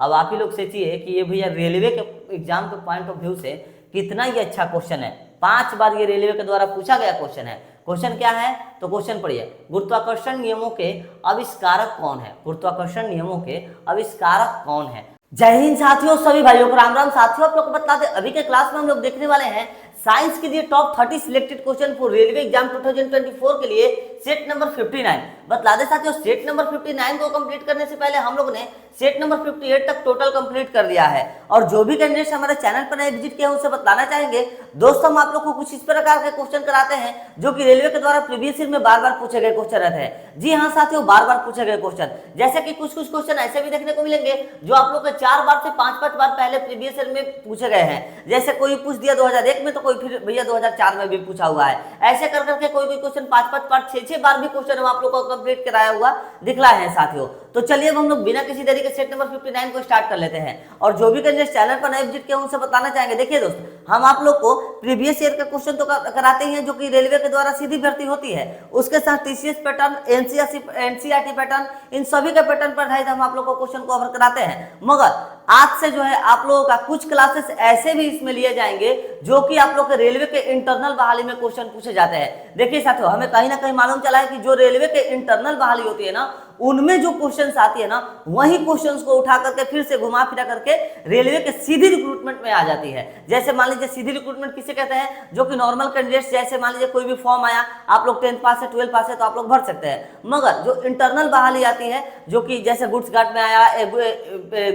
अब आप ही लोग सोचिए कि ये भैया रेलवे के एग्जाम के पॉइंट ऑफ व्यू से कितना ही अच्छा क्वेश्चन है। 5 बार ये रेलवे के द्वारा पूछा गया क्वेश्चन है। क्वेश्चन क्या है तो क्वेश्चन पढ़िए, गुरुत्वाकर्षण नियमों के आविष्कारक कौन है? गुरुत्वाकर्षण नियमों के आविष्कारक कौन है? जय हिंद साथियों, सभी भाइयों को राम राम। साथियों आप लोग को बता दें, अभी के क्लास में हम लोग देखने वाले हैं साइंस के लिए top 30 selected question for railway exam 2024 के लिए सेट नंबर 59। बता दें साथियों, सेट नंबर 59 को कंप्लीट करने से पहले हम लोग ने सेट नंबर 58 तक टोटल कंप्लीट कर लिया है। और जो भी कैंडिडेट्स हमारे चैनल पर नए विजिट किए हैं उसे बताना चाहेंगे दोस्तों, हम आप लोग को कुछ इस प्रकार के क्वेश्चन कराते हैं जो कि रेलवे के द्वारा प्रीवियस ईयर में बार बार पूछे गए क्वेश्चन रहते हैं। जी हाँ साथियों, बार बार पूछे गए क्वेश्चन, जैसे कि कुछ क्वेश्चन ऐसे भी देखने को मिलेंगे जो आप लोग के 4 बार से 5 बार पहले प्रीवियस ईयर में पूछे गए हैं। जैसे कोई पूछ दिया 2001 में तो कोई फिर भैया 2004 में भी पूछा हुआ है। ऐसे कर करके कोई क्वेश्चन 5 बार 6 बार भी क्वेश्चन हम आप लोग को कंप्लीट कराया हुआ दिखलाए हैं साथियों। तो चलिए अब हम लोग बिना किसी देरी के सेट नंबर 59 को स्टार्ट कर लेते हैं। और जो भी कैंडिडेट चैनल पर नए विजिट किए उनसे बताना चाहेंगे, देखिए दोस्त, हम आप लोग को प्रीवियस ईयर का क्वेश्चन तो कराते हैं जो कि रेलवे के द्वारा सीधी भर्ती होती है, उसके साथ टीसीएस पैटर्न, एनसीईआरटी पैटर्न, इन सभी के पैटर्न पर आधारित हम आप लोग को क्वेश्चन कवर कराते हैं। मगर आज से जो है आप लोगों का कुछ क्लासेस ऐसे भी इसमें लिए जाएंगे जो कि आप लोग के रेलवे के इंटरनल बहाली में क्वेश्चन पूछे जाते हैं। देखिए साथियों, हमें कहीं ना कहीं मालूम चला है कि जो रेलवे के इंटरनल बहाली होती है ना, उनमें जो क्वेश्चंस आती है ना, वही क्वेश्चंस को उठा करके फिर से घुमा फिरा करके रेलवे के सीधी रिक्रूटमेंट में आ जाती है। जैसे मान लीजिए सीधी रिक्रूटमेंट किसे कहते हैं, जो कि नॉर्मल कैंडिडेट्स, जैसे मान लीजिए कोई भी फॉर्म आया, आप लोग 10th पास है 12 पास है तो आप लोग भर सकते हैं। मगर जो इंटरनल बहाली आती है, जो कि जैसे गुड्स गार्ड में आया,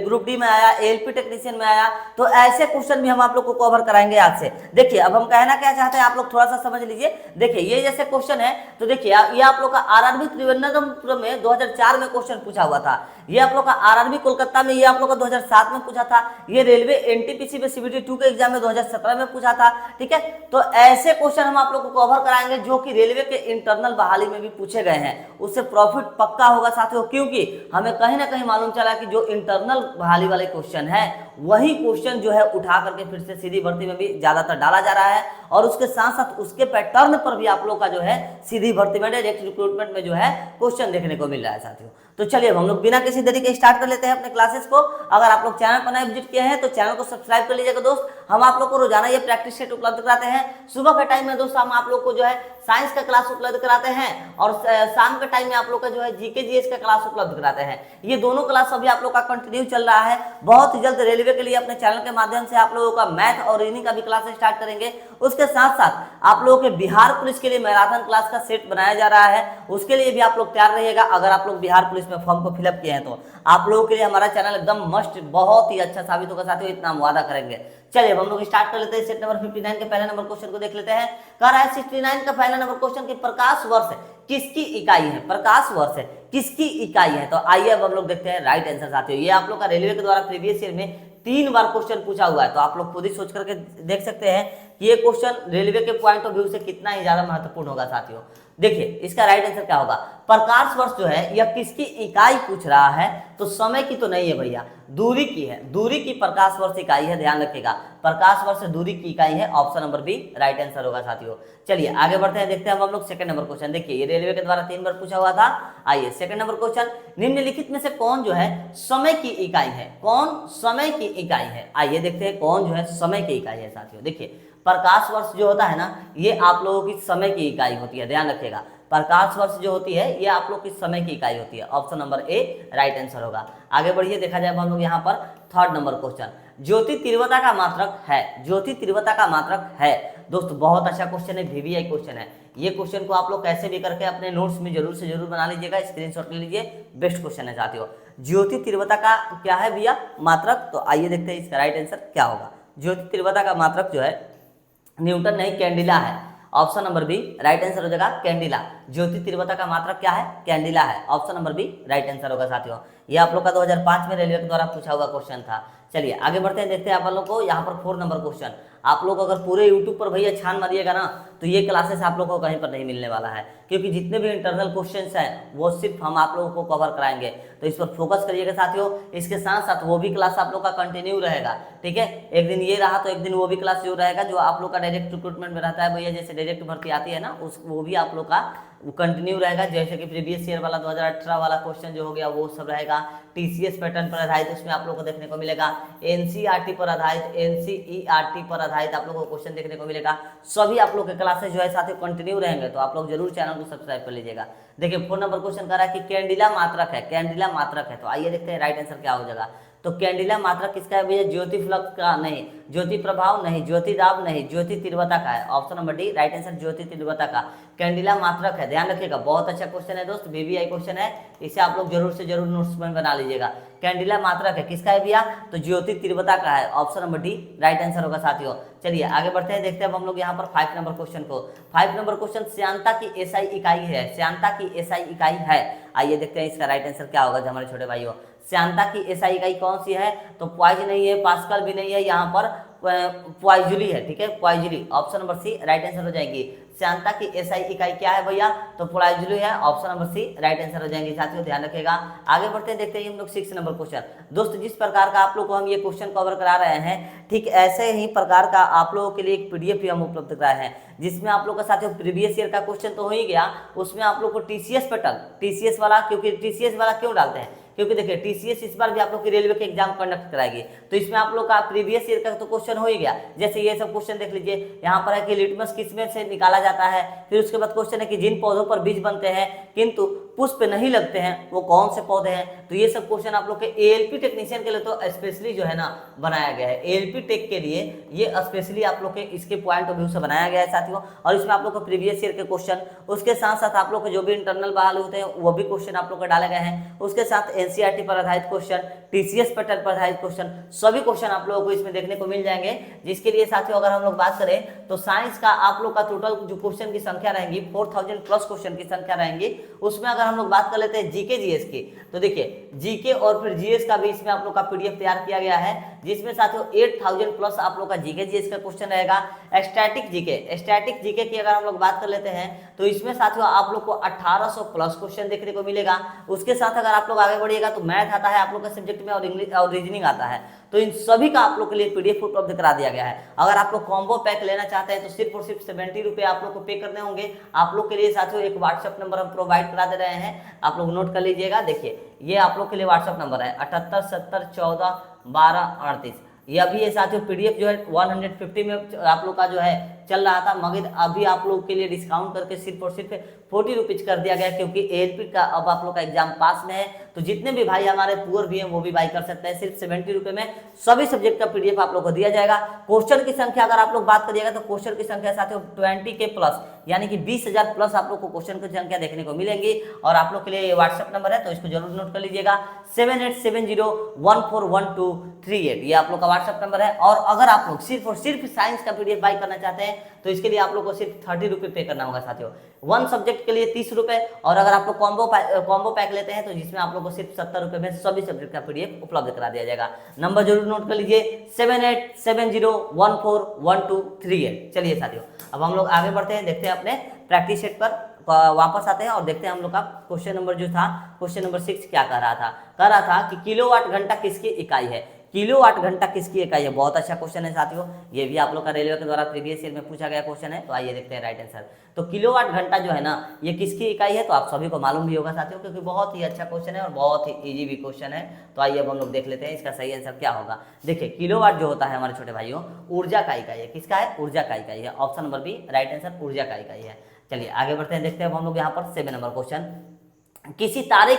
ग्रुप डी में आया, एएलपी टेक्नीशियन में आया, तो ऐसे क्वेश्चन भी हम आप लोग को कवर कराएंगे आज से। देखिए अब हम कहना क्या चाहते हैं, आप लोग थोड़ा सा समझ लीजिए। देखिए ये जैसे क्वेश्चन है तो देखिए ये आप लोग का आरआरबी त्रिवेंद्रपुरम में 2004 में क्वेश्चन पूछा हुआ था। ये आप लोग का आरआरबी कोलकाता में ये आप लोग का 2007 में पूछा था। ये रेलवे एनटीपीसी में सीबीटी 2 के एग्जाम में 2017 में पूछा था। ठीक है, तो ऐसे क्वेश्चन हम आप लोग को कवर कराएंगे जो कि रेलवे के इंटरनल बहाली में भी पूछे गए हैं। उससे प्रॉफिट पक्का होगा साथियों, क्योंकि हमें कहीं ना कहीं मालूम चला कि जो इंटरनल बहाली वाले क्वेश्चन है वही क्वेश्चन जो है उठा करके फिर से सीधी भर्ती में भी ज्यादातर डाला जा रहा है। और उसके साथ साथ उसके पैटर्न पर भी आप लोग का जो है सीधी भर्ती में, डायरेक्ट रिक्रूटमेंट में जो है क्वेश्चन देखने को मिल रहा है साथियों। तो चलिए हम लोग बिना किसी देरी के स्टार्ट कर लेते हैं अपने क्लासेस को। अगर आप लोग चैनल पर नए विजिट किए हैं तो चैनल को सब्सक्राइब कर लीजिएगा दोस्त। हम आप लोग को रोजाना ये प्रैक्टिस सेट उपलब्ध कराते हैं। सुबह के टाइम में दोस्त हम आप लोग को जो है साइंस का क्लास उपलब्ध कराते हैं और शाम के टाइम में आप लोग का जो है जीके जीएस का क्लास उपलब्ध कराते हैं। ये दोनों क्लास अभी आप लोग का कंटिन्यू चल रहा है। बहुत ही जल्द रेलवे के लिए अपने चैनल के माध्यम से आप लोगों का मैथ और रीजनिंग का भी क्लास स्टार्ट करेंगे। उसके साथ साथ आप लोगों के बिहार पुलिस के लिए मैराथन क्लास का सेट बनाया जा रहा है, उसके लिए भी आप लोग तैयार रहिएगा। अगर आप लोग बिहार पुलिस में फॉर्म को फिलअप किए हैं तो आप लोगों के लिए हमारा चैनल एकदम मस्ट, बहुत ही अच्छा साबित होगा साथियों, इतना हम वादा करेंगे। चलिए हम लोग स्टार्ट कर लेते हैं। सेट नंबर 59 के पहले नंबर क्वेश्चन को देख लेते हैं। कह रहा है 69 का पहला नंबर क्वेश्चन की प्रकाश वर्ष किसकी इकाई है? प्रकाश वर्ष किसकी इकाई है? तो आइए अब हम लोग देखते हैं राइट आंसर साथियों। ये आप लोग का रेलवे के द्वारा प्रीवियस ईयर में 3 बार क्वेश्चन पूछा हुआ है, तो आप लोग खुद ही सोच करके देख सकते हैं कि ये क्वेश्चन रेलवे के पॉइंट ऑफ व्यू से कितना ही ज्यादा महत्वपूर्ण होगा साथियों। देखिए इसका राइट आंसर क्या होगा, प्रकाश वर्ष जो है यह किसकी इकाई पूछ रहा है, तो समय की तो नहीं है भैया, दूरी की है। दूरी की प्रकाश वर्ष इकाई है, ध्यान रखिएगा। प्रकाश वर्ष दूरी की इकाई है, option number B right answer होगा साथियों। चलिए आगे बढ़ते हैं, देखते हैं हम लोग सेकंड नंबर क्वेश्चन। देखिए ये रेलवे के द्वारा 3 बार पूछा हुआ था। आइए सेकंड नंबर क्वेश्चन, निम्नलिखित में से कौन जो है समय की इकाई है? कौन समय की इकाई है? आइए देखते हैं कौन जो है समय की इकाई है साथियों। देखिए प्रकाश वर्ष जो होता है ना, ये आप लोगों की समय की इकाई होती है, ध्यान रखिएगा। प्रकाश वर्ष जो होती है ये आप लोग की समय की इकाई होती है, option number A right answer होगा। आगे बढ़िए, देखा जाए हम लोग यहाँ पर थर्ड नंबर क्वेश्चन, ज्योति तीव्रता का मात्रक है। ज्योति तीव्रता का मात्रक है दोस्त, बहुत अच्छा क्वेश्चन है, वीवीआई क्वेश्चन है। ये क्वेश्चन को आप लोग कैसे भी करके अपने नोट्स में जरूर से जरूर बना लीजिएगा, स्क्रीनशॉट ले लीजिए, बेस्ट क्वेश्चन है साथियों। ज्योति तीव्रता का क्या है भैया? मात्रक। तो आइए देखते हैं इसका राइट आंसर क्या होगा। ज्योति तीव्रता का मात्रक जो है न्यूटन नहीं कैंडिला है, option number B right answer हो जाएगा, कैंडिला। ज्योति तीव्रता का मात्रक क्या है? कैंडिला है, option number B right answer होगा साथियों। ये आप लोग का 2005 में रेलवे के द्वारा पूछा हुआ क्वेश्चन था। चलिए आगे बढ़ते हैं, देखते हैं आप लोग को यहाँ पर 4 नंबर क्वेश्चन। आप लोग अगर पूरे यूट्यूब पर भैया छान मारिएगा ना तो ये क्लासेस आप लोग को कहीं पर नहीं मिलने वाला है, क्योंकि जितने भी इंटरनल क्वेश्चंस हैं वो सिर्फ हम आप लोगों को कवर कराएंगे। तो इस पर फोकस करिएगा साथियों। इसके साथ साथ वो भी क्लास आप लोग का कंटिन्यू रहेगा, ठीक है। एक दिन ये रहा तो एक दिन वो भी क्लास जो रहेगा, जो आप लोग का डायरेक्ट रिक्रूटमेंट में रहता है भैया, जैसे डायरेक्ट भर्ती आती है ना, उस वो भी आप लोग का वो कंटिन्यू रहेगा। जैसे कि प्रीवियस ईयर वाला 2018 वाला क्वेश्चन जो हो गया वो सब रहेगा। टीसीएस पैटर्न पर आधारित उसमें आप लोग को देखने को मिलेगा। एनसीईआरटी पर आधारित, एनसीईआरटी पर आधारित आप लोग को क्वेश्चन देखने को मिलेगा। सभी आप लोग के क्लासेस जो है साथियों कंटिन्यू रहेंगे, तो आप लोग जरूर चैनल को सब्सक्राइब कर लीजिएगा। देखिए 4 नंबर क्वेश्चन कर रहा है कि कैंडिला मात्रक है, कैंडिला मात्रक है, तो आइए देखते हैं राइट आंसर क्या हो जाएगा। तो कैंडिला मात्रक किसका है भैया? ज्योति फ्लक्स का नहीं, ज्योति प्रभाव नहीं, ज्योति दाब नहीं, ज्योति तीव्रता का है। Option number D right answer ज्योति तीव्रता का कैंडिला मात्रक है। ध्यान रखिएगा, बहुत अच्छा क्वेश्चन है दोस्त, बीबीआई क्वेश्चन है, इसे आप लोग जरूर से जरूर नोट्स में बना लीजिएगा। कैंडिला मात्रक है, किसका है भैया? तो ज्योति तीव्रता का है। Option number D right answer होगा साथियों। चलिए आगे बढ़ते हैं, देखते हैं अब हम लोग यहाँ पर 5 नंबर क्वेश्चन को। 5 नंबर क्वेश्चन श्यानता की एसआई इकाई है, श्यानता की एसआई इकाई है। आइए देखते हैं इसका राइट आंसर क्या होगा हमारे छोटे भाइयों। श्यानता की एसआई इकाई कौन सी है? तो पॉइज नहीं है, पास्कल भी नहीं है, यहाँ पर पॉइजुली है, ठीक है, poiseuille. Option number C right answer हो जाएगी। श्यानता की एसआई इकाई क्या है भैया? तो पॉइजुली है। Option number C right answer हो जाएंगे साथियों, ध्यान रखिएगा। आगे बढ़ते हैं, देखते हैं हम लोग 6 नंबर क्वेश्चन। दोस्त जिस प्रकार का आप लोग को हम ये क्वेश्चन कवर करा रहे हैं, ठीक ऐसे ही प्रकार का आप लोगों के लिए एक पीडीएफ भी हम उपलब्ध कराए हैं, जिसमें आप लोग का साथियों प्रीवियस ईयर का क्वेश्चन तो हो ही गया, उसमें आप लोग को टीसीएस पैटर्न, टीसीएस वाला, क्योंकि टीसीएस वाला क्यों डालते हैं? क्योंकि देखिए टीसीएस इस बार भी आप लोग की रेलवे के एग्जाम कंडक्ट कराएगी, तो इसमें आप लोग का प्रीवियस ईयर का तो क्वेश्चन हो ही गया। जैसे ये सब क्वेश्चन देख लीजिए, यहाँ पर है कि लिटमस किसमें से निकाला जाता है। फिर उसके बाद क्वेश्चन है कि जिन पौधों पर बीज बनते हैं किंतु पुष्प नहीं लगते हैं, वो कौन से पौधे हैं। तो ये सब क्वेश्चन आप लोग के एएलपी टेक्नीशियन के लिए तो स्पेशली जो है ना बनाया गया है, एएलपी टेक के लिए ये स्पेशली आप लोग के इसके पॉइंट ऑफ व्यू से बनाया गया है साथियों। और इसमें आप लोग को प्रीवियस ईयर के क्वेश्चन, उसके साथ साथ आप लोग के जो भी इंटरनल बहाल होते हैं वो भी क्वेश्चन आप लोग को डाले गए हैं। उसके साथ एनसीईआरटी पर आधारित क्वेश्चन, टीसीएस पैटर्न पर आधारित क्वेश्चन, सभी क्वेश्चन आप लोगों को इसमें देखने को मिल जाएंगे। जिसके लिए साथियों अगर हम लोग बात करें तो साइंस का आप लोग का टोटल जो क्वेश्चन की संख्या रहेंगी 4000 प्लस क्वेश्चन की संख्या रहेंगी। उसमें अगर हम लोग बात कर लेते हैं जीके जीएस की, तो देखिए जीके और फिर जीएस का भी इसमें आप लोग का पीडीएफ तैयार किया गया है, जिसमें साथियों 8000 प्लस आप लोग का जीके जीएस का क्वेश्चन रहेगा। स्टैटिक जीके की अगर हम लोग बात कर लेते हैं तो इसमें साथियों आप लोग को 1800 प्लस क्वेश्चन देखने को मिलेगा। उसके साथ अगर आप लोग आगे बढ़िएगा तो मैथ आता है आप लोग का सब्जेक्ट में, और इंग्लिश और रीजनिंग आता है। तो इन सभी का आप लोग के लिए पीडीएफ उपलब्ध करा दिया गया है। अगर आप लोग कॉम्बो पैक लेना चाहते हैं तो सिर्फ और सिर्फ 70 रुपये आप लोग को पे करने होंगे। आप लोग के लिए साथियों एक व्हाट्सएप नंबर हम प्रोवाइड करा दे रहे हैं, आप लोग नोट कर लीजिएगा। देखिए ये आप लोग के लिए व्हाट्सएप नंबर है 78 70 14 12 38। ये अभी ये साथियों पीडीएफ जो है 150 में आप लोग का जो है चल रहा था, मगर अभी आप लोग के लिए डिस्काउंट करके सिर्फ और सिर्फ 40 रुपीज कर दिया गया, क्योंकि एएलपी का अब आप लोग का एग्जाम पास में है। तो जितने भी भाई हमारे पुअर भी हैं वो भी बाई कर सकते हैं। सिर्फ 70 रुपये में सभी सब्जेक्ट का पीडीएफ आप लोग को दिया जाएगा। क्वेश्चन की संख्या अगर आप लोग बात करिएगा तो क्वेश्चन की संख्या साथियों 20 के प्लस, यानी कि 20,000 प्लस आप लोग को क्वेश्चन की संख्या देखने को मिलेंगी। और आप लोग के लिए व्हाट्सएप नंबर है तो इसको जरूर नोट कर लीजिएगा, 7870141238, ये आप लोग का व्हाट्सएप नंबर है। और अगर आप लोग सिर्फ और सिर्फ साइंस का पीडीएफ बाई करना चाहते हैं तो इसके लिए आप लोग को सिर्फ 30 रुपये पे करना होगा साथियों। 1 सब्जेक्ट के लिए 30 रुपये, और अगर आप लोग कॉम्बो पैक लेते हैं तो जिसमें आप लोग को सिर्फ 70 रुपये में सभी सब्जेक्ट का पीडीएफ उपलब्ध करा दिया जाएगा। नंबर जरूर नोट कर लीजिए 7870141238। चलिए साथियों अब हम लोग आगे बढ़ते हैं, देखते हैं अपने प्रैक्टिस सेट पर वापस आते हैं और देखते हैं हम लोग का क्वेश्चन नंबर जो था, क्वेश्चन नंबर 6 क्या कह रहा था कि किलोवाट घंटा किसकी इकाई है। किलोवाट घंटा किसकी इकाई है? बहुत अच्छा क्वेश्चन है साथियों, ये भी आप लोग का रेलवे के द्वारा प्रीवियस ईयर में पूछा गया क्वेश्चन है। तो आइए देखते हैं राइट आंसर। तो किलोवाट घंटा जो है ना ये किसकी इकाई है, तो आप सभी को मालूम भी होगा साथियों, क्योंकि बहुत ही अच्छा क्वेश्चन है और बहुत ही इजी भी क्वेश्चन है। तो आइए अब हम लोग देख लेते हैं इसका सही आंसर क्या होगा। देखिए किलोवाट जो होता है हमारे छोटे भाइयों ऊर्जा का इकाई है। किसका है? ऊर्जा का इकाई है। Option number B right answer ऊर्जा का इकाई है। चलिए आगे बढ़ते हैं, देखते हैं अब हम लोग यहाँ पर 7 नंबर क्वेश्चन। किसी तारे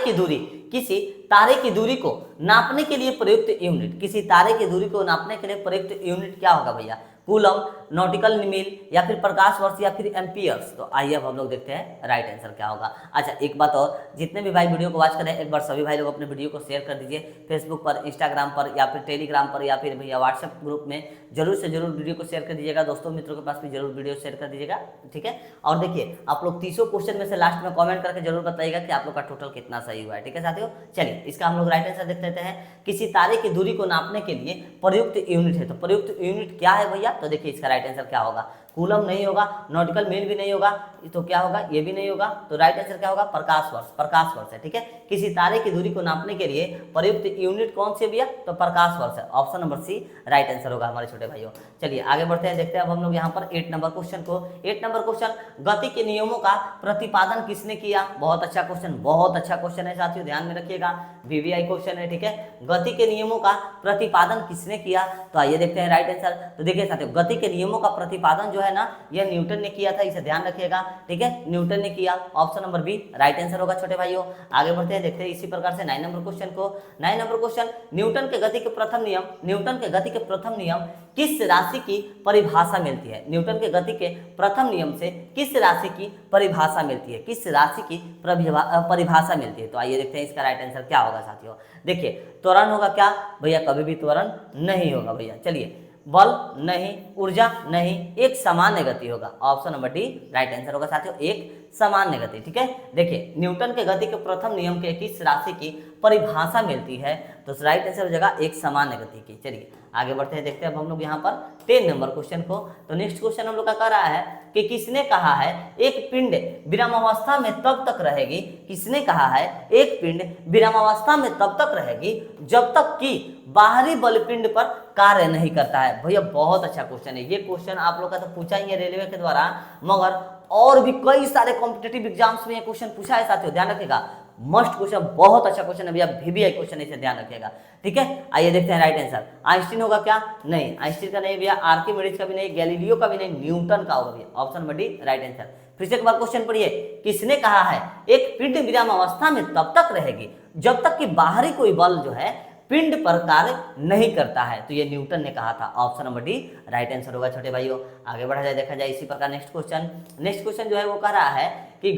की दूरी को नापने के लिए प्रयुक्त यूनिट, किसी तारे की दूरी को नापने के लिए प्रयुक्त यूनिट क्या होगा भैया? कूलम, नॉटिकल मील, या फिर प्रकाश वर्ष, या फिर एम्पियर्स। तो आइए अब हम लोग देखते हैं राइट आंसर क्या होगा। अच्छा एक बात और, जितने भी भाई वीडियो को वॉच करें एक बार सभी भाई लोग अपने वीडियो को शेयर कर दीजिए फेसबुक पर, इंस्टाग्राम पर, या फिर टेलीग्राम पर, या फिर भैया व्हाट्सएप ग्रुप में जरूर से जरूर वीडियो को शेयर कर दीजिएगा। दोस्तों मित्रों के पास भी जरूर वीडियो शेयर कर दीजिएगा, ठीक है। और देखिए आप लोग 30 क्वेश्चन में से लास्ट में कॉमेंट करके जरूर बताइएगा कि आप लोग का टोटल कितना सही हुआ है, ठीक है साथियों। चलिए इसका हम लोग राइट आंसर देख लेते हैं। किसी तारे की दूरी को नापने के लिए प्रयुक्त यूनिट है, तो प्रयुक्त यूनिट क्या है भैया? तो देखिए इसका राइट आंसर क्या होगा। कूलम नहीं होगा, नॉटिकल मील भी नहीं होगा, तो क्या होगा, ये भी नहीं होगा। तो राइट आंसर क्या होगा, प्रकाश वर्ष। प्रकाश वर्ष है, ठीक है। किसी तारे की दूरी को नापने के लिए प्रयुक्त यूनिट कौन सी है भैया, तो प्रकाश वर्ष है। Option number C right answer होगा हमारे छोटे भाइयों। चलिए आगे बढ़ते हैं, देखते हैं अब हम लोग यहाँ पर 8 नंबर क्वेश्चन को। 8 नंबर क्वेश्चन, गति के नियमों का प्रतिपादन किसने किया। बहुत अच्छा क्वेश्चन, बहुत अच्छा क्वेश्चन है साथियों, ध्यान में रखिएगा, वीवीआई क्वेश्चन है, ठीक है। गति के नियमों का प्रतिपादन किसने किया, तो आइए देखते हैं राइट आंसर। तो देखिए साथियों, गति के नियमों का प्रतिपादन जो है ना, यह न्यूटन ने किया था, इसे ध्यान रखिएगा, ठीक है, न्यूटन ने किया। Option number B right answer होगा छोटे भाइयों। आगे बढ़ते हैं, देखते हैं इसी प्रकार से 9 नंबर क्वेश्चन को। 9 नंबर क्वेश्चन, न्यूटन के गति के प्रथम नियम, न्यूटन के गति के प्रथम नियम किस राशि की परिभाषा मिलती है। न्यूटन के गति के प्रथम नियम से किस राशि की परिभाषा मिलती है, किस राशि की परिभाषा मिलती है। तो आइए देखते हैं इसका राइट आंसर क्या होगा साथियों। देखिए त्वरण होगा क्या भैया, कभी भी त्वरण नहीं होगा भैया। चलिए, बल नहीं, ऊर्जा नहीं, एक सामान्य गति होगा। Option number D right answer होगा साथियों, एक सामान्य गति, ठीक है। देखिए न्यूटन के गति के प्रथम नियम के किस राशि की परिभाषा मिलती है, तो राइट आंसर हो जाएगा एक सामान्य गति की। चलिए आगे बढ़ते हैं, देखते हैं अब हम लोग यहाँ पर 10 नंबर क्वेश्चन को। तो नेक्स्ट क्वेश्चन हम लोग का कह रहा है कि किसने कहा है एक पिंड विरामावस्था में तब तक रहेगी, किसने कहा है एक पिंड विरामावस्था में तब तक रहेगी जब तक कि बाहरी बल पिंड पर कार्य नहीं करता है। भैया बहुत अच्छा क्वेश्चन है, ये क्वेश्चन आप लोग का तो पूछा ही है रेलवे के द्वारा, मगर और भी कई सारे कॉम्पिटेटिव एग्जाम्स में ये क्वेश्चन पूछा है साथियों, ध्यान रखिएगा। मस्ट क्वेश्चन, बहुत अच्छा क्वेश्चन है भैया, वीवीआई क्वेश्चन, इसे ध्यान रखिएगा, ठीक है। आइए देखते हैं राइट आंसर। आइंस्टीन होगा क्या, नहीं, आइंस्टीन का नहीं भैया, आर्किमिडीज का भी नहीं, गैलीलियो का भी नहीं, न्यूटन का होगा भैया। Option number D right answer. फिर से एक बार क्वेश्चन पढ़िए, किसने कहा है एक पिंड विरामावस्था में तब तक रहेगी जब तक कि बाहरी कोई बल जो है पिंड पर कार्य नहीं करता है, तो ये न्यूटन ने कहा था। Option number D right answer होगा छोटे भाइयों। आगे बढ़ा जाए, देखा जाए इसी प्रकार नेक्स्ट क्वेश्चन। नेक्स्ट क्वेश्चन जो है वो कह रहा है कि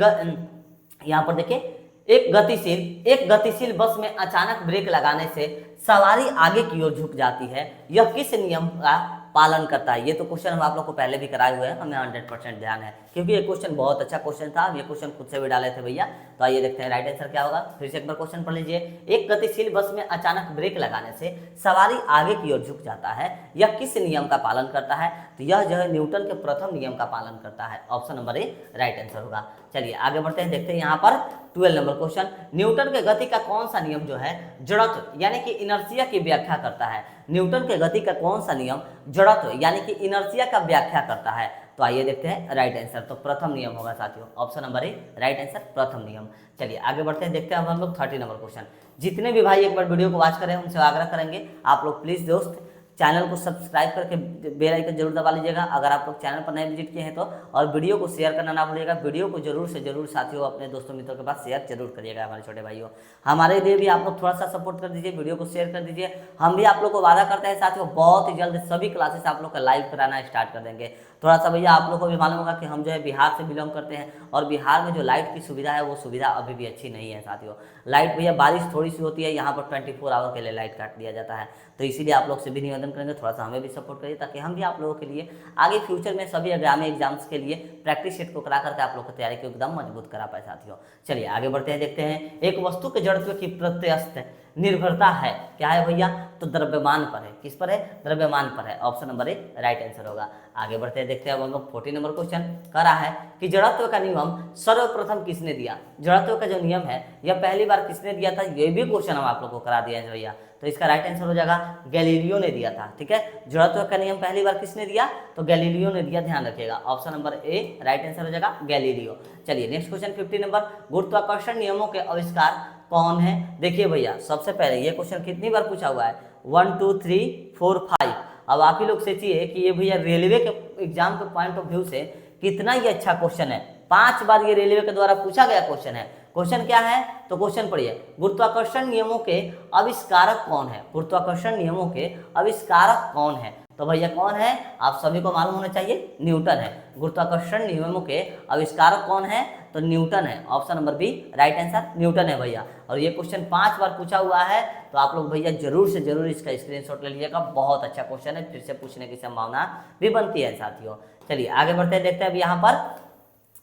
यहाँ पर देखिए, एक गतिशील बस में अचानक ब्रेक लगाने से सवारी आगे की ओर झुक जाती है, यह किस नियम का पालन करता है। ये तो क्वेश्चन हम आप लोग को पहले भी कराए हुए हैं, हमें 100% ध्यान है, क्योंकि ये क्वेश्चन बहुत अच्छा क्वेश्चन था, ये क्वेश्चन खुद से भी डाले थे भैया। तो आइए देखते हैं राइट आंसर क्या होगा। फिर से एक बार क्वेश्चन पढ़ लीजिए, एक गतिशील बस में अचानक ब्रेक लगाने से सवारी आगे की ओर झुक जाता है, यह किस नियम का पालन करता है, तो यह जो है न्यूटन के प्रथम नियम का पालन करता है। Option number A right answer होगा। चलिए आगे बढ़ते हैं, देखते हैं यहाँ पर 12 नंबर क्वेश्चन, न्यूटन के गति का कौन सा नियम जो है जड़त्व यानी कि इनर्शिया की व्याख्या करता है। न्यूटन के गति का कौन सा नियम जड़त्व यानी कि इनर्शिया का व्याख्या करता है, तो आइए देखते हैं राइट आंसर। तो प्रथम नियम होगा साथियों, option number A right answer, प्रथम नियम। चलिए आगे बढ़ते हैं, देखते हैं अब हम लोग 30 नंबर क्वेश्चन। जितने भी भाई एक बार वीडियो को वॉच करें उनसे आग्रह करेंगे, आप लोग प्लीज दोस्त चैनल को सब्सक्राइब करके बेल आइकन जरूर दबा लीजिएगा अगर आप लोग चैनल पर नए विजिट किए हैं तो, और वीडियो को शेयर करना ना भूलिएगा। वीडियो को जरूर से जरूर साथियों अपने दोस्तों मित्रों के पास शेयर जरूर करिएगा हमारे छोटे भाइयों। हमारे लिए भी आप लोग थोड़ा सा सपोर्ट कर दीजिए, वीडियो को शेयर कर दीजिए। हम भी आप लोग को वादा करते हैं साथियों, बहुत ही जल्द सभी क्लासेस आप लोग का लाइव कराना स्टार्ट कर देंगे। थोड़ा सा भैया आप लोग को भी मालूम होगा कि हम जो है बिहार से बिलोंग करते हैं, और बिहार में जो लाइट की सुविधा है वो सुविधा अभी भी अच्छी नहीं है साथियों। लाइट भैया बारिश थोड़ी सी होती है, यहाँ पर 24 आवर के लिए लाइट काट दिया जाता है, तो इसीलिए आप लोग से भी निवेदन करेंगे थोड़ा सा हमें भी सपोर्ट करिए, ताकि हम भी आप लोगों के लिए आगे फ्यूचर में सभी आगामी एग्जाम्स के लिए प्रैक्टिस सेट को करा करके आप लोग की तैयारी को एकदम मजबूत करा पाए साथियों। चलिए आगे बढ़ते हैं, देखते हैं एक वस्तु के जड़त्व की प्रत्यस्त निर्भरता है, क्या है भैया, तो द्रव्यमान पर है। किस पर है, द्रव्यमान पर है। Option number A right answer होगा। आगे बढ़ते हैं, देखते हैं अब हम लोग 40 नंबर क्वेश्चन कर रहा है कि जड़त्व का नियम सर्वप्रथम किसने दिया। जड़त्व का जो नियम है यह पहली बार किसने दिया था, ये भी क्वेश्चन हम आप लोग को करा दिया है भैया। तो इसका राइट आंसर हो जाएगा गैलीलियो ने दिया था, ठीक है। जड़त्व का नियम पहली बार किसने दिया, तो गैलीलियो ने दिया, ध्यान रखिएगा। Option number A right answer हो जाएगा गैलीलियो। चलिए नेक्स्ट क्वेश्चन 50 नंबर, गुरुत्वाकर्षण नियमों के आविष्कार कौन है। देखिए भैया सबसे पहले ये क्वेश्चन कितनी बार पूछा हुआ है, 1 2 3 4 5। अब आप ही लोग सोचिए कि ये भैया रेलवे के एग्जाम के पॉइंट ऑफ व्यू से कितना ही अच्छा क्वेश्चन है। 5 बार ये रेलवे के द्वारा पूछा गया क्वेश्चन है। क्वेश्चन क्या है, तो क्वेश्चन पढ़िए, गुरुत्वाकर्षण नियमों के आविष्कारक कौन है। गुरुत्वाकर्षण नियमों के आविष्कारक कौन है, तो भैया कौन है, आप सभी को मालूम होना चाहिए, न्यूटन है। गुरुत्वाकर्षण नियमों के आविष्कारक कौन है, तो न्यूटन है। Option number B right answer newton है भैया। और ये क्वेश्चन 5 बार पूछा हुआ है, तो आप लोग भैया जरूर से जरूर इसका स्क्रीनशॉट ले लीजिएगा, बहुत अच्छा क्वेश्चन है, फिर से पूछने की संभावना भी बनती है साथियों। चलिए आगे बढ़ते हैं, देखते हैं अब यहाँ पर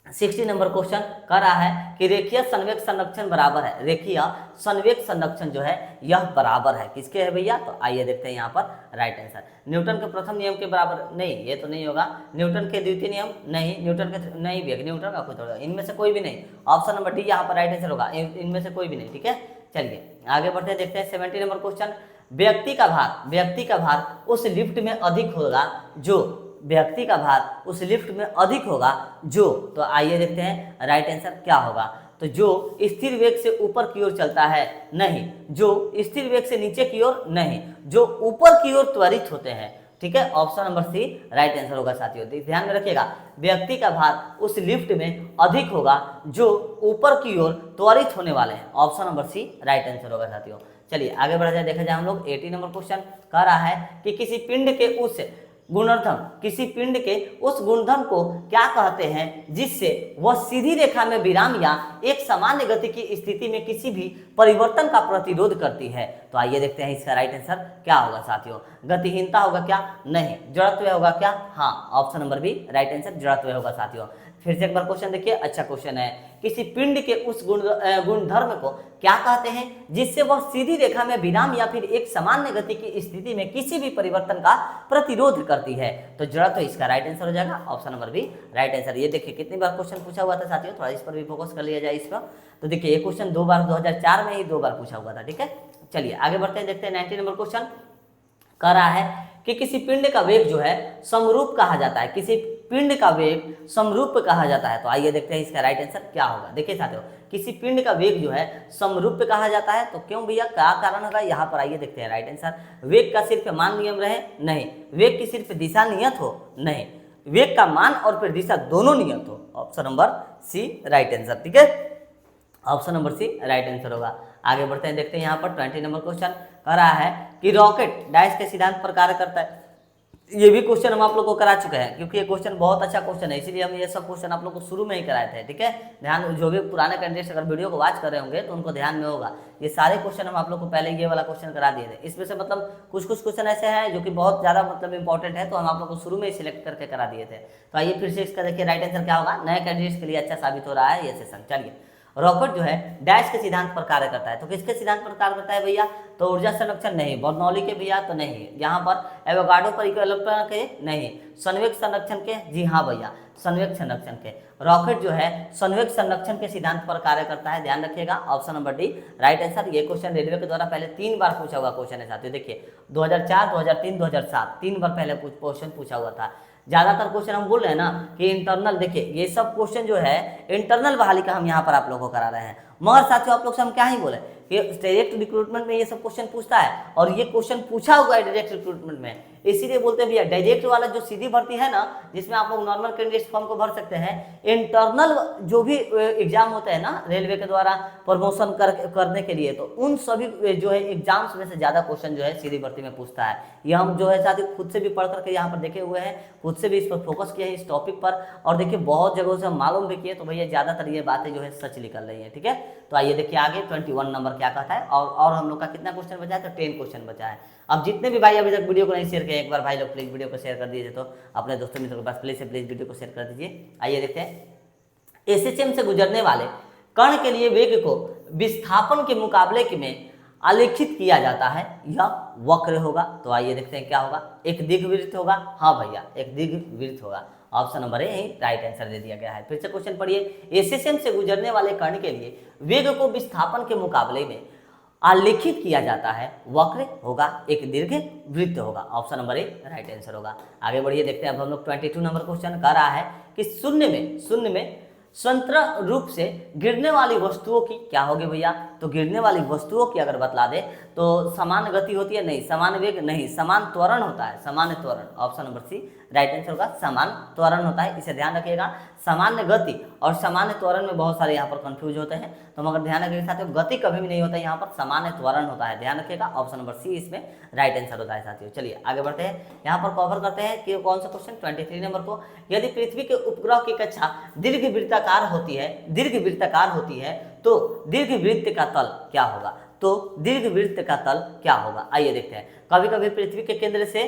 60 नंबर क्वेश्चन कह रहा है कि रेखीय संवेग संरक्षण बराबर है, रेखीय संवेग संरक्षण जो है यह बराबर है किसके है भैया, तो आइए देखते हैं यहाँ पर राइट आंसर। न्यूटन के प्रथम नियम के बराबर नहीं, ये तो नहीं होगा। न्यूटन के द्वितीय नियम नहीं, न्यूटन के नहीं भी, न्यूटन का कुछ होगा, इनमें से कोई भी नहीं। ऑप्शन नंबर डी यहाँ पर राइट आंसर होगा, इनमें से कोई भी नहीं। ठीक है, चलिए आगे बढ़ते हैं, देखते हैं 70 नंबर क्वेश्चन। व्यक्ति का भार उस लिफ्ट में अधिक होगा जो, व्यक्ति का भार उस लिफ्ट में अधिक होगा जो, तो आइए देखते हैं राइट आंसर क्या होगा। तो जो स्थिर वेग से ऊपर की ओर चलता है नहीं, जो स्थिर वेग से नीचे की ओर नहीं, जो ऊपर की ओर त्वरित होते हैं। ठीक है, option number C right answer होगा साथियों। ध्यान में रखिएगा, व्यक्ति का भार उस लिफ्ट में अधिक होगा जो ऊपर की ओर त्वरित होने वाले हैं। Option number C right answer होगा साथियों। चलिए आगे बढ़ा जाए, देखा जाए हम लोग 80 नंबर क्वेश्चन कह रहा है कि किसी पिंड के उस गुणधर्म, किसी पिंड के उस गुणधर्म को क्या कहते हैं जिससे वह सीधी रेखा में विराम या एक सामान्य गति की स्थिति में किसी भी परिवर्तन का प्रतिरोध करती है। तो आइए देखते हैं इसका राइट आंसर क्या होगा साथियों। गतिहीनता होगा क्या, नहीं। जड़त्व होगा क्या, हाँ। Option number B right answer जड़त्व होगा साथियों। फिर से एक बार क्वेश्चन देखिए, अच्छा क्वेश्चन है। किसी पिंड के उस गुणधर्म को क्या कहते हैं जिससे वह सीधी रेखा में विराम या फिर एक सामान्य गति की स्थिति में किसी भी परिवर्तन का प्रतिरोध करती है। तो जड़त्व इसका राइट आंसर हो जाएगा, option number B right answer. ये देखिए कितनी बार क्वेश्चन पूछा हुआ था साथियों, थोड़ा इस पर भी फोकस कर लिया जाए इस पर। तो देखिए ये क्वेश्चन 2 बार 2004 में ही 2 बार पूछा हुआ था। ठीक है, चलिए आगे बढ़ते हैं, देखते हैं 90 नंबर क्वेश्चन कह रहा है कि किसी पिंड का वेग जो है समरूप कहा जाता है, किसी पिंड का वेग समरूप कहा जाता है। तो आइए देखते हैं इसका राइट आंसर क्या होगा। देखिए साथियों, किसी पिंड का वेग जो है समरूप कहा जाता है, तो क्यों भैया, क्या कारण होगा, यहाँ पर आइए देखते हैं राइट आंसर। वेग का सिर्फ मान नियम रहे, नहीं। वेग की सिर्फ दिशा नियत हो, नहीं। वेग का मान और फिर दिशा दोनों नियत हो। Option number C right answer. ठीक है, option number C right answer होगा। आगे बढ़ते हैं, देखते हैं यहाँ पर 20 नंबर क्वेश्चन कह रहा है कि रॉकेट डैश के सिद्धांत पर कार्य करता है। ये भी क्वेश्चन हम आप लोग को करा चुके हैं, क्योंकि ये क्वेश्चन बहुत अच्छा क्वेश्चन है, इसीलिए हम ये सब क्वेश्चन आप लोग को शुरू में ही कराए थे। ठीक है, ध्यान, जो भी पुराने कैंडिडेट्स अगर वीडियो को वॉच कर रहे होंगे तो उनको ध्यान में होगा, ये सारे क्वेश्चन हम आप लोग को पहले ये वाला क्वेश्चन करा दिए थे। इसमें से मतलब कुछ क्वेश्चन ऐसे हैं जो कि बहुत ज्यादा मतलब इंपॉर्टेंट है, तो हम आप लोग को शुरू में ही सिलेक्ट करके करा दिए थे। तो आइए फिर से इसका देखिए राइट आंसर क्या होगा। नए कैंडिडेट्स के लिए अच्छा साबित हो रहा है ये सेशन। चलिए, रॉकेट जो है डैश के सिद्धांत पर कार्य करता है। तो किसके सिद्धांत पर कार्य करता है भैया, तो ऊर्जा संरक्षण नहीं, बर्नौली के भैया तो नहीं, यहाँ पर एवोगाड्रो परिकल्पना के नहीं, संवेग संरक्षण के, जी हाँ भैया संवेग संरक्षण के। रॉकेट जो है संवेग संरक्षण के सिद्धांत पर कार्य करता है, ध्यान रखिएगा, option number D right answer. ये क्वेश्चन रेलवे के द्वारा पहले 3 बार पूछा हुआ क्वेश्चन है साथियों। देखिए 2004, 2003, 2007 3 बार पहले क्वेश्चन पूछा हुआ था। ज्यादातर क्वेश्चन हम बोल रहे हैं ना कि इंटरनल, देखिए ये सब क्वेश्चन जो है इंटरनल बहाली का हम यहाँ पर आप लोगों को करा रहे हैं। मगर साथियों आप लोग से हम क्या ही बोले कि डायरेक्ट रिक्रूटमेंट में ये सब क्वेश्चन पूछता है, और ये क्वेश्चन पूछा हुआ है डायरेक्ट रिक्रूटमेंट में, इसीलिए बोलते हैं भैया डायरेक्ट वाला जो सीधी भर्ती है ना, जिसमें आप लोग नॉर्मल कैंडिडेट फॉर्म को भर सकते हैं, इंटरनल जो भी एग्जाम होते हैं ना रेलवे के द्वारा प्रमोशन करने के लिए, तो उन सभी जो है एग्जाम्स में से ज्यादा क्वेश्चन जो है सीधी भर्ती में पूछता है। ये हम जो है साथियों खुद से भी पढ़ करके यहाँ पर देखे हुए हैं, खुद से भी इस पर फोकस किया है इस टॉपिक पर, और देखिए बहुत जगहों से हम मालूम भी किए, तो भैया ज्यादातर ये बातें जो है सच निकल रही है। ठीक है, तो आइए देखिए आगे 21 नंबर क्या कहता है, और हम लोग का कितना क्वेश्चन बचा है, तो 10 क्वेश्चन बचा है। अब जितने भी भाई अभी तक वीडियो को नहीं शेयर किए, एक बार भाई लोग प्लीज वीडियो को शेयर कर दीजिए, तो अपने दोस्तों मित्रों के पास प्लीज वीडियो को शेयर कर दीजिए। आइए देखते हैं, एसएचएम से गुजरने वाले कण के लिए वेग को विस्थापन के मुकाबले में आलेखित किया जाता है, यह वक्र होगा। तो आइए देखते हैं क्या होगा, एक दीर्घवृत्त होगा, हाँ भैया एक दीर्घवृत्त होगा, option number A right answer दे दिया गया है। फिर से क्वेश्चन पढ़िए, एसएचएम से गुजरने वाले कण के लिए वेग को विस्थापन के मुकाबले में आलेखित किया जाता है, वक्र होगा, एक दीर्घ वृत्त होगा, option number A right answer होगा। आगे बढ़िए, देखते हैं अब हम लोग 22 नंबर क्वेश्चन कर रहा है कि शून्य में स्वतंत्र रूप से गिरने वाली वस्तुओं की क्या होगी भैया, तो गिरने वाली वस्तुओं की अगर बतला दे तो समान गति होती है, नहीं, समान वेग नहीं, समान त्वरण होता है, सामान्य त्वरण, option number C right answer होगा, समान त्वरण होता है, इसे ध्यान रखिएगा। सामान्य गति और सामान्य त्वरण में बहुत सारे यहाँ पर कंफ्यूज होते हैं, तो मगर ध्यान रखिएगा साथियों, गति कभी भी नहीं होता है, यहाँ पर सामान्य त्वरण होता है, ध्यान रखिएगा, ऑप्शन नंबर सी इसमें राइट आंसर होता है साथियों। चलिए आगे बढ़ते हैं, यहाँ पर कवर करते हैं कि कौन सा क्वेश्चन 23 नंबर को, यदि पृथ्वी के उपग्रह की कक्षा दीर्घवृत्ताकार होती है तो दीर्घवृत्त का तल क्या होगा, तो दीर्घवृत्त का तल क्या होगा। आइए देखते हैं, कभी कभी पृथ्वी के केंद्र से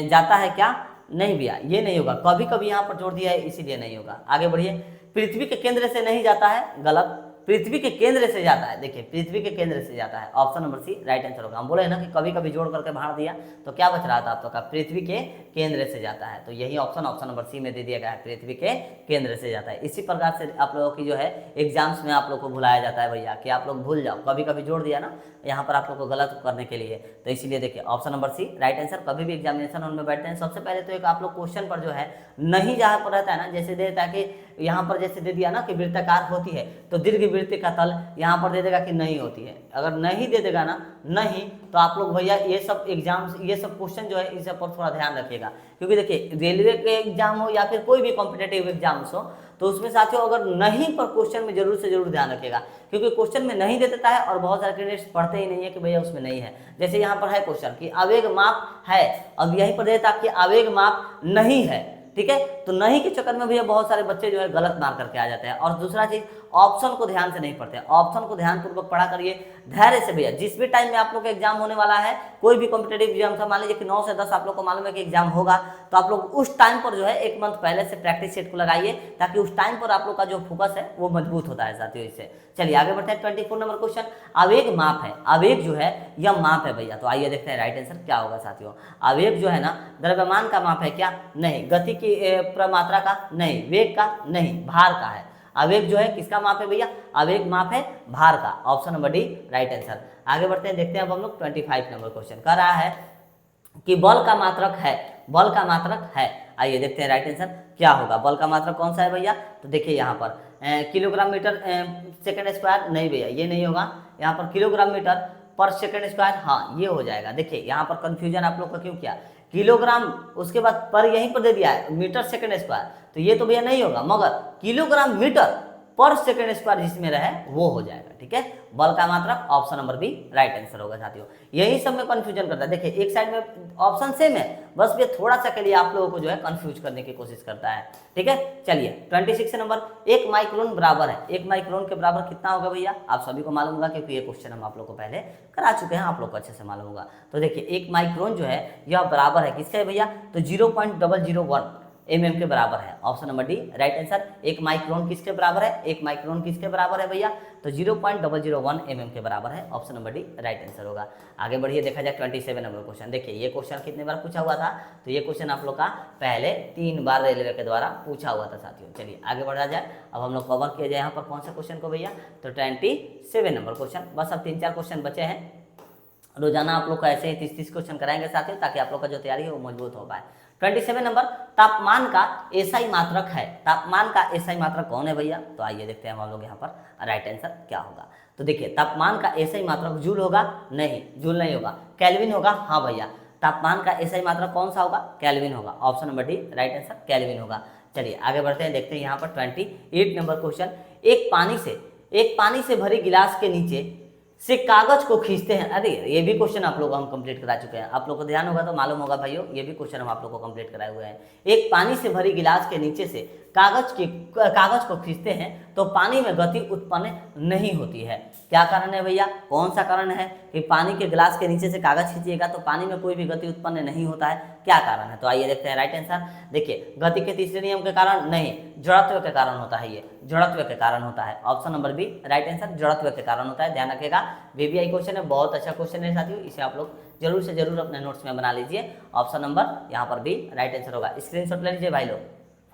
जाता है क्या, नहीं भैया ये नहीं होगा, कभी कभी यहाँ पर जोड़ दिया है इसीलिए नहीं होगा। आगे बढ़िए, पृथ्वी के केंद्र से नहीं जाता है, गलत, पृथ्वी के केंद्र से जाता है। देखिए पृथ्वी के केंद्र से जाता है, option number C right answer होगा। हम बोले ना कि कभी कभी जोड़ करके भाड़ दिया तो क्या बच रहा था आपका, पृथ्वी के केंद्र से जाता है, तो यही ऑप्शन नंबर सी में दे दिया गया है, पृथ्वी के केंद्र से जाता है। इसी प्रकार से आप लोगों की जो है एग्जाम्स में आप लोग को भुलाया जाता है भैया, कि आप लोग भूल जाओ, कभी कभी जोड़ दिया ना यहाँ पर आप लोग को गलत करने के लिए, तो इसीलिए देखिए option number C right answer. कभी भी एग्जामिनेशन हॉल में बैठते हैं सबसे पहले तो एक आप लोग क्वेश्चन पर जो है नहीं जहाँ पर रहता है ना, जैसे दे देता है कि यहाँ पर जैसे दे दिया ना कि वृत्ताकार होती है तो दीर्घ वृत्त का तल, यहाँ पर दे देगा कि नहीं होती है। अगर नहीं दे देगा ना नहीं, तो आप लोग भैया ये सब एग्जाम्स ये सब क्वेश्चन जो है इन सब पर थोड़ा ध्यान रखिएगा, क्योंकि देखिए रेलवे के एग्जाम हो या फिर कोई भी कॉम्पिटेटिव एग्जाम्स हो तो उसमें साथियों अगर नहीं पर क्वेश्चन में जरूर से जरूर ध्यान रखिएगा, क्योंकि क्वेश्चन में नहीं दे देता है और बहुत सारे कैंडिडेट्स पढ़ते ही नहीं है कि भैया उसमें नहीं है। जैसे यहाँ पर है क्वेश्चन कि आवेग माप है, अब यहीं पर देता कि आवेग माप नहीं है, ठीक है, तो नहीं के चक्कर में भैया बहुत सारे बच्चे जो है गलत मार्क करके आ जाते हैं। और दूसरा चीज ऑप्शन को ध्यान से नहीं पढ़ते, ऑप्शन को ध्यान पूर्वक पढ़ा करिए धैर्य से भैया। जिस भी टाइम में आप लोग का एग्जाम होने वाला है, कोई भी कॉम्पिटेटिव एग्जाम था, मान लीजिए कि 9 से 10 आप लोग को मालूम है कि एग्जाम होगा, तो आप लोग उस टाइम पर जो है 1 मंथ पहले से प्रैक्टिस सेट को लगाइए, ताकि उस टाइम पर आप लोग का जो फोकस है वो मजबूत होता है साथियों। इससे चलिए आगे बढ़ते हैं। 24 नंबर क्वेश्चन, आवेग माप है, आवेग जो है यह माप है भैया, तो आइए देखते हैं राइट आंसर क्या होगा साथियों। आवेग जो है ना द्रव्यमान का माप है क्या, नहीं, गति की प्रमात्रा का नहीं, वेग का नहीं, भार का है। आवेग जो है किसका माप है भैया, आवेग माप है भार का, option number D right answer. आगे बढ़ते हैं, देखते हैं अब हम लोग 25 नंबर क्वेश्चन कर रहा है कि बल का मात्रक है, बल का मात्रक है। आइए देखते हैं राइट आंसर क्या होगा। बल का मात्रक कौन सा है भैया, तो देखिए यहाँ पर किलोग्राम मीटर सेकंड स्क्वायर, नहीं भैया ये नहीं होगा। यहाँ पर किलोग्राम मीटर पर सेकंड स्क्वायर, हाँ ये हो जाएगा। देखिए यहाँ पर कंफ्यूजन आप लोग का क्यों किया, किलोग्राम उसके बाद पर यहीं पर दे दिया है मीटर सेकंड स्क्वायर, तो ये तो भैया नहीं होगा, मगर किलोग्राम मीटर पर सेकंड स्क्वायर जिसमें रहे वो हो जाएगा, ठीक है। बल का मात्रक option number B right answer होगा साथियों। यही सब में कंफ्यूजन करता है, देखिए एक साइड में ऑप्शन सेम है, बस ये थोड़ा सा के लिए आप लोगों को जो है कंफ्यूज करने की कोशिश करता है, ठीक है। चलिए 26 नंबर, 1 माइक्रोन बराबर है, 1 माइक्रोन के बराबर कितना होगा भैया, आप सभी को मालूम होगा, क्योंकि ये क्वेश्चन हम आप लोग को पहले करा चुके हैं, आप लोग को अच्छे से मालूम होगा। तो देखिए 1 माइक्रोन जो है यह बराबर है किसका है भैया, तो 0.001 mm के बराबर है, option number D right answer. 1 micron किसके बराबर है, 1 माइक्रोन किसके बराबर है भैया, तो 0.001 mm के बराबर है, option number D right answer होगा। आगे बढ़िए, देखा जाए 27 नंबर क्वेश्चन। देखिए ये क्वेश्चन कितने बार पूछा हुआ था, तो ये क्वेश्चन आप लोग का पहले 3 बार रेलवे के द्वारा पूछा हुआ था साथियों। चलिए आगे बढ़ा जाए, अब हम लोग कवर किया जाए यहाँ पर कौन सा क्वेश्चन को भैया, तो 27 नंबर क्वेश्चन। बस अब 3-4 क्वेश्चन बचे हैं, रोजाना आप लोग को ऐसे ही 30-30 क्वेश्चन कराएंगे साथियों, ताकि आप लोग का जो तैयारी है वो मजबूत हो पाए। 27 नंबर, तापमान का एसआई मात्रक है, तापमान का एसआई मात्रक कौन है भैया, तो आइए देखते हैं हम लोग यहाँ पर राइट आंसर क्या होगा। तो देखिए तापमान का एसआई मात्रक जूल होगा, नहीं जूल नहीं होगा, केल्विन होगा, हाँ भैया तापमान का एसआई मात्रक कौन सा होगा, केल्विन होगा, option number D right answer kelvin होगा। चलिए आगे बढ़ते हैं, देखते हैं यहाँ पर 28 नंबर क्वेश्चन, एक पानी से भरी गिलास के नीचे से कागज को खींचते हैं। अरे ये भी क्वेश्चन आप लोग हम कंप्लीट करा चुके हैं, आप लोग को ध्यान होगा तो मालूम होगा भाइयों, ये भी क्वेश्चन हम आप लोग को कंप्लीट कराए हुए हैं। एक पानी से भरी गिलास के नीचे से कागज को खींचते हैं तो पानी में गति उत्पन्न नहीं होती है, क्या कारण है भैया, कौन सा कारण है कि पानी के गिलास के नीचे से कागज खींचिएगा तो पानी में कोई भी गति उत्पन्न नहीं होता है, क्या कारण है, तो आइए देखते हैं राइट आंसर। देखिए गति के तीसरे नियम के कारण नहीं, जड़त्व के कारण होता है, ये जड़त्व के कारण होता है, option number B right answer, जड़त्व के कारण होता है, ध्यान रखिएगा। वीवीआई क्वेश्चन है, बहुत अच्छा क्वेश्चन है साथियों, इसे आप लोग जरूर से जरूर अपने नोट्स में बना लीजिए, ऑप्शन नंबर यहाँ पर बी राइट आंसर होगा। स्क्रीनशॉट ले लीजिए भाई लोग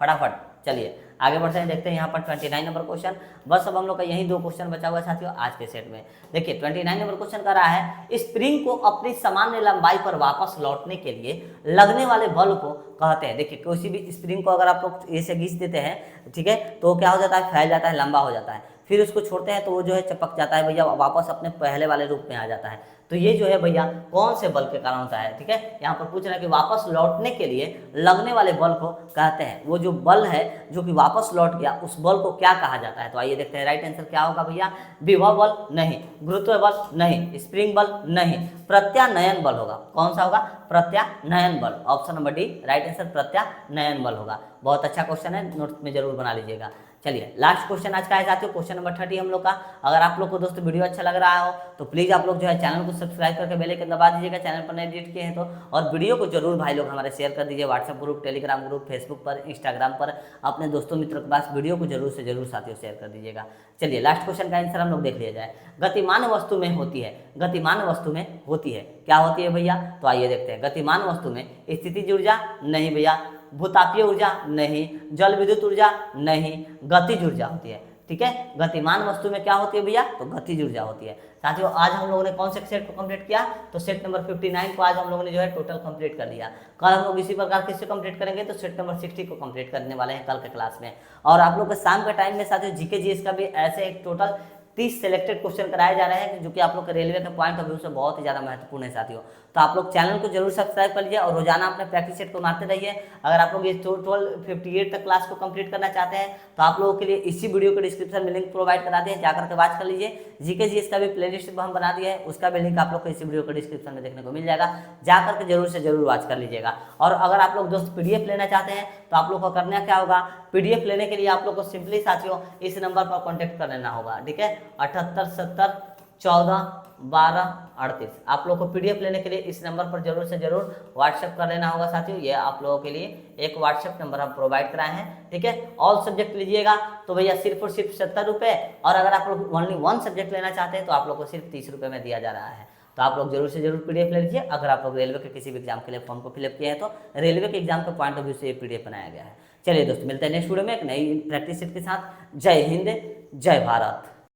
फटाफट। चलिए आगे बढ़ते हैं, देखते हैं यहाँ पर 29 नंबर क्वेश्चन। बस अब हम लोग का यही 2 क्वेश्चन बचा हुआ है साथियों आज के सेट में। देखिए 29 नंबर क्वेश्चन कर रहा है, स्प्रिंग को अपनी सामान्य लंबाई पर वापस लौटने के लिए लगने वाले बल को कहते हैं। देखिए किसी भी स्प्रिंग को अगर आप लोग ऐसे घींच देते हैं, ठीक है, तो क्या हो जाता है, फैल जाता है, लंबा हो जाता है, फिर उसको छोड़ते हैं तो वो जो है चपक जाता है भैया, वापस अपने पहले वाले रूप में आ जाता है। तो ये जो है भैया कौन से बल के कारण होता है, ठीक है, यहाँ पर पूछ रहा है कि वापस लौटने के लिए लगने वाले बल को कहते हैं, वो जो बल है जो कि वापस लौट गया उस बल को क्या कहा जाता है, तो आइए देखते हैं राइट आंसर क्या होगा भैया। विभव बल नहीं, गुरुत्व बल नहीं, स्प्रिंग बल नहीं, प्रत्यानयन बल होगा, कौन सा होगा, प्रत्यानयन बल, option number D right answer प्रत्यानयन बल होगा। बहुत अच्छा क्वेश्चन है, नोट्स में जरूर बना लीजिएगा। चलिए लास्ट क्वेश्चन आज का है साथियों, क्वेश्चन नंबर 30 हम लोग का। अगर आप लोग को दोस्तों वीडियो अच्छा लग रहा हो तो प्लीज आप लोग जो है चैनल को सब्सक्राइब करके बेल आइकन दबा दीजिएगा, चैनल पर नए एडिट किए हैं तो। और वीडियो को जरूर भाई लोग हमारे शेयर कर दीजिए WhatsApp group, Telegram group, Facebook पर, इंस्टाग्राम पर, अपने दोस्तों मित्रों के पास वीडियो को जरूर से जरूर साथियों शेयर कर दीजिएगा। चलिए लास्ट क्वेश्चन का आंसर हम लोग देख लिया जाए। गतिमान वस्तु में होती है, गतिमान वस्तु में होती है, क्या होती है भैया? तो आइए देखते हैं। गतिमान वस्तु में स्थितिज ऊर्जा नहीं भैया, भूतापीय ऊर्जा नहीं, जल विद्युत ऊर्जा नहीं, गतिज ऊर्जा होती है। ठीक है, गतिमान वस्तु में क्या होती है भैया? तो गतिज ऊर्जा होती है। साथियों आज हम लोगों ने कौन से सेट को कंप्लीट किया? तो सेट नंबर 59 को आज हम लोगों ने जो है टोटल कंप्लीट कर लिया। कल हम लोग इसी प्रकार किससे कंप्लीट करेंगे? तो सेट नंबर 60 को कंप्लीट करने वाले हैं कल के क्लास में। और आप लोग के शाम के टाइम में साथियों जीके जीएस का भी ऐसे एक टोटल 30 सिलेक्टेड क्वेश्चन कराए जा रहे हैं जो कि आप लोग के रेलवे के पॉइंट ऑफ व्यू से बहुत ही ज़्यादा महत्वपूर्ण है साथियों। तो आप लोग चैनल को जरूर सब्सक्राइब कर लीजिए और रोजाना अपने प्रैक्टिस सेट को मारते रहिए। अगर आप लोग ये टोटल 58 तक क्लास को कंप्लीट करना चाहते हैं तो आप लोगों के लिए इसी वीडियो के डिस्क्रिप्शन में लिंक प्रोवाइड करा दिए, जाकर के वॉच कर लीजिए। जीके जीएस का भी प्लेलिस्ट हम बना दिया है, उसका भी लिंक आप लोग को इसी वीडियो के डिस्क्रिप्शन में देखने को मिल जाएगा, जाकर के जरूर से जरूर वॉच कर लीजिएगा। और अगर आप लोग दोस्त पीडीएफ लेना चाहते हैं तो आप लोग को करना क्या होगा? पीडीएफ लेने के लिए आप लोग को सिंपली साथियों इस नंबर पर कॉन्टेक्ट कर लेना होगा। ठीक है, 78 70 14 12 38। आप लोग को पीडीएफ लेने के लिए इस नंबर पर जरूर से जरूर व्हाट्सएप कर लेना होगा साथियों। ये आप लोगों के लिए एक व्हाट्सएप नंबर हम प्रोवाइड कराए हैं। ठीक है, ऑल सब्जेक्ट लीजिएगा तो भैया सिर्फ और सिर्फ 70 रुपये, और अगर आप लोग ओनली 1 सब्जेक्ट लेना चाहते हैं तो आप लोग को सिर्फ 30 रुपये में दिया जा रहा है। तो आप लोग जरूर से जरूर पीडीएफ ले लीजिए। अगर आप लोग रेलवे के किसी भी एग्जाम के लिए फॉर्म को फिलअप किए हैं तो रेलवे के एग्जाम के पॉइंट ऑफ व्यू से ये पीडीएफ बनाया गया है। चलिए दोस्तों मिलते हैं नेक्स्ट वीडियो में एक नई प्रैक्टिस सेट के साथ। जय हिंद, जय भारत।